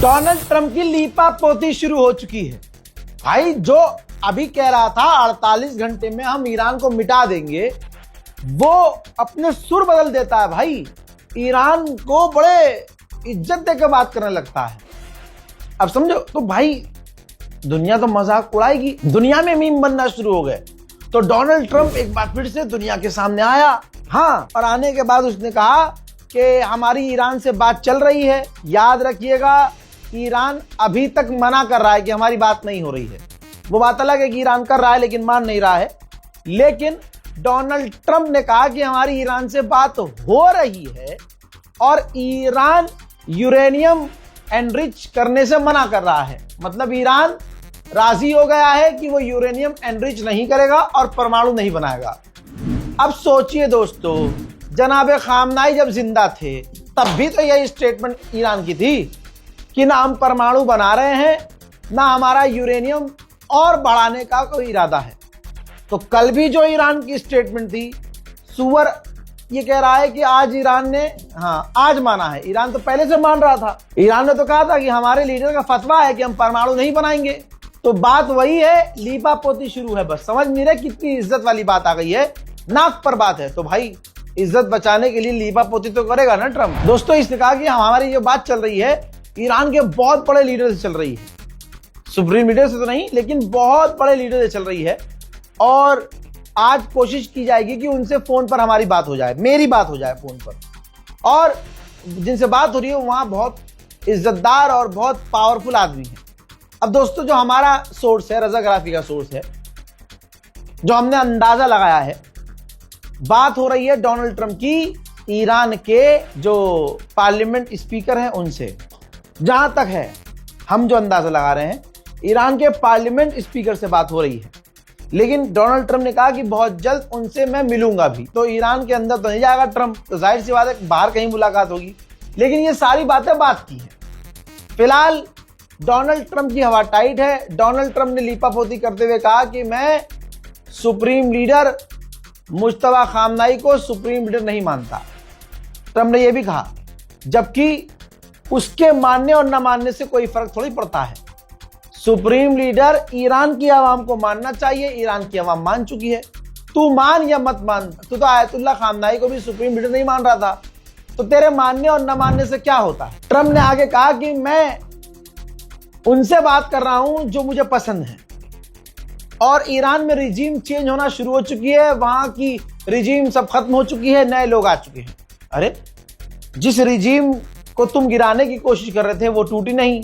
Donald Trump की लीपापोती शुरू हो चुकी है। भाई जो अभी कह रहा था 48 घंटे में हम ईरान को मिटा देंगे, वो अपने सुर बदल देता है भाई। ईरान को बड़े इज्जत देकर बात करने लगता है। अब समझो तो भाई दुनिया तो मजाक उड़ाएगी, दुनिया में मीम बनना शुरू हो गए। तो डोनाल्ड ट्रंप एक बार फिर से दुनिया के सामने आया। हाँ, और आने के बाद उसने कहा कि हमारी ईरान से बात चल रही है। याद रखिएगा, ईरान अभी तक मना कर रहा है कि हमारी बात नहीं हो रही है। वो बात अलग है कि ईरान कर रहा है लेकिन मान नहीं रहा है। लेकिन डोनाल्ड ट्रंप ने कहा कि हमारी ईरान से बात हो रही है और ईरान यूरेनियम एनरिच करने से मना कर रहा है। मतलब ईरान राजी हो गया है कि वो यूरेनियम एनरिच नहीं करेगा और परमाणु नहीं बनाएगा। अब सोचिए दोस्तों, जनाब खामनाई जब जिंदा थे तब भी तो यही स्टेटमेंट ईरान की थी कि ना हम परमाणु बना रहे हैं, ना हमारा यूरेनियम और बढ़ाने का कोई इरादा है। तो कल भी जो ईरान की स्टेटमेंट थी, सुअर ये कह रहा है कि आज ईरान ने आज माना है। ईरान तो पहले से मान रहा था। ईरान ने तो कहा था कि हमारे लीडर का फतवा है कि हम परमाणु नहीं बनाएंगे। तो बात वही है, लीपापोती शुरू है। बस समझ नहीं रहे कितनी इज्जत वाली बात आ गई है, नाक पर बात है। तो भाई इज्जत बचाने के लिए लीपापोती तो करेगा ना ट्रंप। दोस्तों, इसने कहा कि हमारी जो बात चल रही है ईरान के बहुत बड़े लीडर से चल रही है। सुप्रीम लीडर से तो नहीं, लेकिन बहुत बड़े लीडर से चल रही है। और आज कोशिश की जाएगी कि उनसे फोन पर हमारी बात हो जाए, मेरी बात हो जाए फोन पर। और जिनसे बात हो रही है वहां बहुत इज्जतदार और बहुत पावरफुल आदमी है। अब दोस्तों, जो हमारा सोर्स है, रजाग्राफी का सोर्स है, जो हमने अंदाजा लगाया है, बात हो रही है डोनाल्ड ट्रंप की ईरान के जो पार्लियामेंट स्पीकर हैं उनसे। जहां तक है, हम जो अंदाजा लगा रहे हैं, ईरान के पार्लियामेंट स्पीकर से बात हो रही है। लेकिन डोनाल्ड ट्रंप ने कहा कि बहुत जल्द उनसे मैं मिलूंगा भी। तो ईरान के अंदर तो नहीं जाएगा ट्रंप, तो जाहिर सी बात है बाहर कहीं मुलाकात होगी। लेकिन ये सारी बातें बात की हैं। फिलहाल डोनाल्ड ट्रंप की हवा टाइट है। डोनाल्ड ट्रंप ने लीपापोती करते हुए कहा कि मैं सुप्रीम लीडर मुश्तबा खामनाई को सुप्रीम लीडर नहीं मानता। ट्रंप ने यह भी कहा, जबकि उसके मानने और न मानने से कोई फर्क थोड़ी पड़ता है। सुप्रीम लीडर ईरान की आवाम को मानना चाहिए। ईरान की आवाम मान चुकी है। तू मान या मत मान, तू तो आयतुल्ला खामनाई को भी सुप्रीम लीडर नहीं मान रहा था, तो तेरे मानने और न मानने से क्या होता है। ट्रंप ने आगे कहा कि मैं उनसे बात कर रहा हूं जो मुझे पसंद है। और ईरान में रिजीम चेंज होना शुरू हो चुकी है। वहां की रिजीम सब खत्म हो चुकी है, नए लोग आ चुके हैं। अरे, जिस रिजीम को तुम गिराने की कोशिश कर रहे थे वो टूटी नहीं।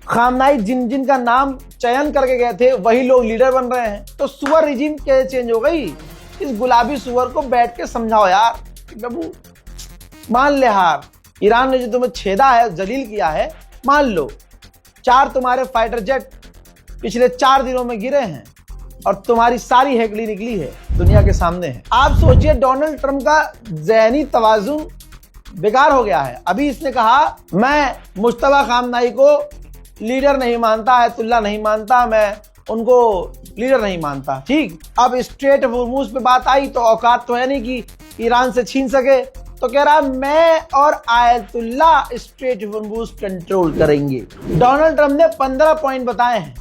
खामनाई जिन का नाम चयन करके गए थे वही लोग लीडर बन रहे हैं। तो सुअर रिजीम कैसे चेंज हो गई? इस गुलाबी सुअर को बैठ के समझाओ यार। बाबू मान ले हार। ईरान ने जो तुम्हें छेदा है, जलील किया है, मान लो। 4 तुम्हारे फाइटर जेट पिछले 4 दिनों में गिरे हैं और तुम्हारी सारी हेकड़ी निकली है, दुनिया के सामने है। आप सोचिए, डोनाल्ड ट्रंप का ज़हनी तवाजुन बेकार हो गया है। अभी इसने कहा मैं मुश्तबा खामनाई को लीडर नहीं मानता, आयतुल्ला नहीं मानता, मैं उनको लीडर नहीं मानता। ठीक, अब स्ट्रेट होर्मुज पे बात आई तो औकात तो है नहीं कि ईरान से छीन सके। तो कह रहा मैं और आयतुल्ला स्ट्रेट होर्मुज कंट्रोल करेंगे। डोनाल्ड ट्रंप ने 15 पॉइंट बताए हैं।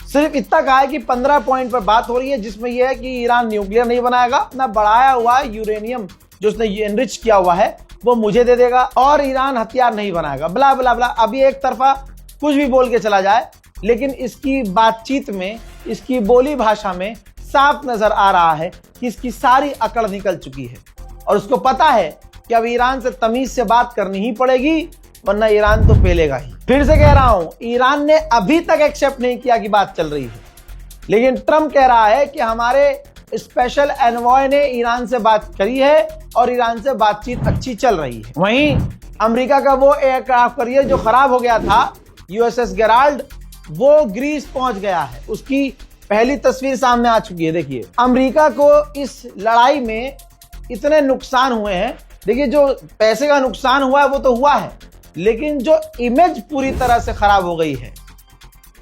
सिर्फ इतना कहा है कि 15 पॉइंट पर बात हो रही है, जिसमें यह है कि ईरान न्यूक्लियर नहीं बनाएगा, अपना बढ़ाया हुआ यूरेनियम जो उसने एनरिच किया हुआ है वो मुझे दे देगा, और ईरान हथियार नहीं बनाएगा। बला बला बला। अभी एक तरफा कुछ भी बोल के चला जाए, लेकिन इसकी बातचीत में, इसकी बोली भाषा में साफ नजर आ रहा है कि इसकी सारी अकड़ निकल चुकी है। और उसको पता है कि अब ईरान से तमीज से बात करनी ही पड़ेगी, वरना ईरान तो पेलेगा ही। फिर से कह रहा हूं, ईरान ने अभी तक एक्सेप्ट नहीं किया कि बात चल रही है। लेकिन ट्रंप कह रहा है कि हमारे स्पेशल एनवॉय ने ईरान से बात करी है और ईरान से बातचीत अच्छी चल रही है। वहीं अमेरिका का वो एयरक्राफ्ट कैरियर जो खराब हो गया था, यूएसएस गेराल्ड, वो ग्रीस पहुंच गया है। उसकी पहली तस्वीर सामने आ चुकी है। देखिए, अमेरिका को इस लड़ाई में इतने नुकसान हुए हैं। देखिए, जो पैसे का नुकसान हुआ है वो तो हुआ है, लेकिन जो इमेज पूरी तरह से खराब हो गई है,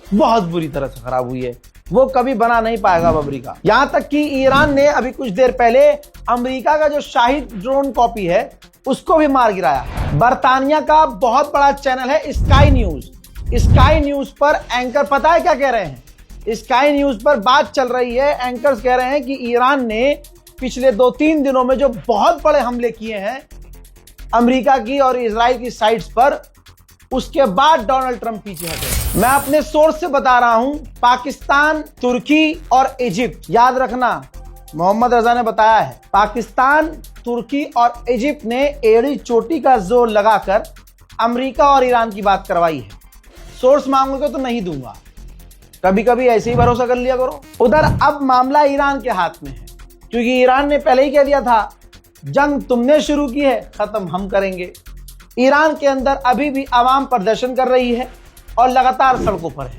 बहुत बुरी तरह से खराब हुई है, वो कभी बना नहीं पाएगा अमेरिका। यहां तक कि ईरान ने अभी कुछ देर पहले अमेरिका का जो शाहिद ड्रोन कॉपी है उसको भी मार गिराया। बर्तानिया का बहुत बड़ा चैनल है स्काई न्यूज। स्काई न्यूज पर एंकर पता है क्या कह रहे हैं? स्काई न्यूज पर बात चल रही है, एंकर्स कह रहे हैं कि ईरान ने पिछले 2-3 दिनों में जो बहुत बड़े हमले किए हैं अमेरिका की और इजराइल की साइट्स पर, उसके बाद डोनाल्ड ट्रंप पीछे हटे। मैं अपने सोर्स से बता रहा हूं, पाकिस्तान, तुर्की और इजिप्ट, याद रखना मोहम्मद रजा ने बताया है, पाकिस्तान, तुर्की और इजिप्ट ने एड़ी चोटी का जोर लगाकर अमेरिका और ईरान की बात करवाई है। सोर्स मांगोगे तो नहीं दूंगा, कभी कभी ऐसे ही भरोसा कर लिया करो। उधर अब मामला ईरान के हाथ में है, क्योंकि ईरान ने पहले ही कह दिया था जंग तुमने शुरू की है, खत्म हम करेंगे। ईरान के अंदर अभी भी आवाम प्रदर्शन कर रही है और लगातार सड़कों पर है।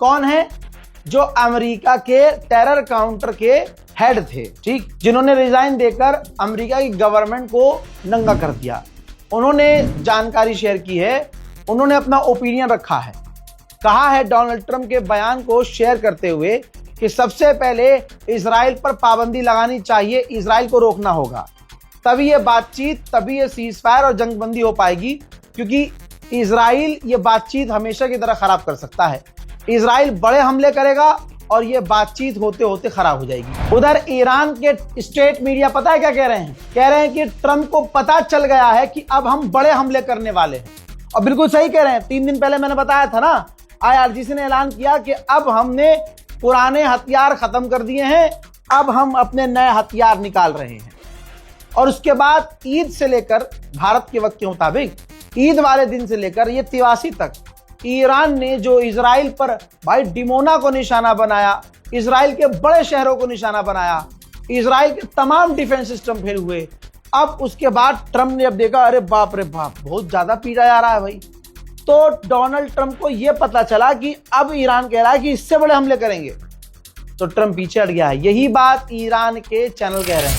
कौन है? जो अमेरिका के टेरर काउंटर के हेड थे, ठीक, जिन्होंने रिजाइन देकर अमेरिका की गवर्नमेंट को नंगा कर दिया। उन्होंने जानकारी शेयर की है, उन्होंने अपना ओपिनियन रखा है। कहा है डोनाल्ड ट्रंप के बयान को शेयर करते हुए कि सबसे पहले इजराइल पर पाबंदी लगानी चाहिए, इजराइल को रोकना होगा, तभी ये बातचीत, तभी ये सीजफायर और जंगबंदी हो पाएगी, क्योंकि इजराइल ये बातचीत हमेशा की तरह खराब कर सकता है। इजराइल बड़े हमले करेगा और ये बातचीत होते होते खराब हो जाएगी। उधर ईरान के स्टेट मीडिया पता है क्या कह रहे हैं? कह रहे हैं कि ट्रंप को पता चल गया है कि अब हम बड़े हमले करने वाले हैं। और बिल्कुल सही कह रहे हैं। 3 दिन पहले मैंने बताया था ना, IRGC ने ऐलान किया कि अब हमने पुराने हथियार खत्म कर दिए हैं, अब हम अपने नए हथियार निकाल रहे हैं। और उसके बाद ईद से लेकर, भारत के वक्त के मुताबिक ईद वाले दिन से लेकर ये 83 तक ईरान ने जो इजराइल पर भाई डिमोना को निशाना बनाया, इजराइल के बड़े शहरों को निशाना बनाया, इजराइल के तमाम डिफेंस सिस्टम फेल हुए। अब उसके बाद ट्रंप ने अब देखा, अरे बाप रे बाप, बहुत ज्यादा पीटा जा रहा है भाई। तो डोनाल्ड ट्रंप को यह पता चला कि अब ईरान कह रहा है कि इससे बड़े हमले करेंगे, तो ट्रंप पीछे हट गया है। यही बात ईरान के चैनल कह रहे हैं।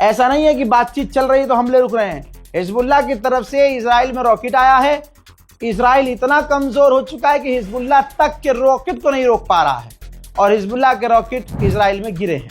ऐसा नहीं है कि बातचीत चल रही है तो हमले रुक रहे हैं। हिजबुल्लाह की तरफ से इजराइल में रॉकेट आया है। इजराइल इतना कमजोर हो चुका है कि हिजबुल्लाह तक के रॉकेट को नहीं रोक पा रहा है, और हिजबुल्लाह के रॉकेट इजराइल में गिरे हैं।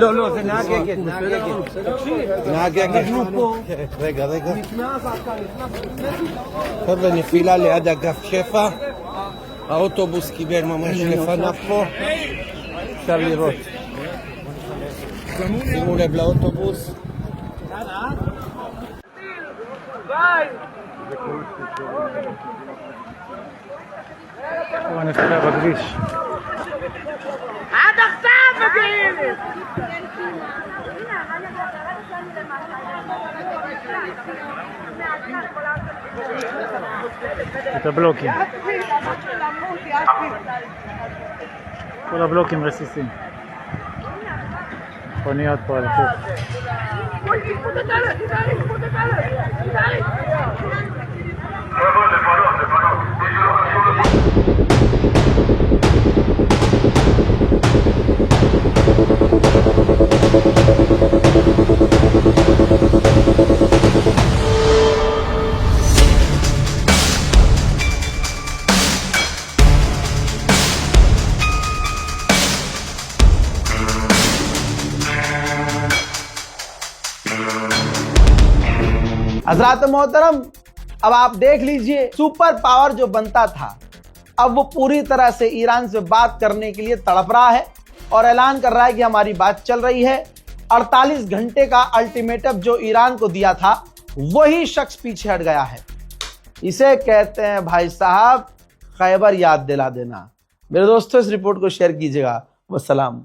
לא, זה נהג אגד. נהג אגד. רגע. חבר'ה, נפילה ליד אגף שפע. האוטובוס קיבל ממש לפניו פה. אפשר לראות. שימו לב לאוטובוס. הוא נפגע בכביש. עד עכשיו מגיעים! את הבלוקים. כל הבלוקים רסיסים. מכוניות פה על החוף. हजरात मोहतरम, अब आप देख लीजिए, सुपर पावर जो बनता था अब वो पूरी तरह से ईरान से बात करने के लिए तड़प रहा है और ऐलान कर रहा है कि हमारी बात चल रही है। 48 घंटे का अल्टीमेटम जो ईरान को दिया था वही शख्स पीछे हट गया है। इसे कहते हैं भाई साहब खैबर याद दिला देना। मेरे दोस्तों, इस रिपोर्ट को शेयर कीजिएगा। वस्सलाम।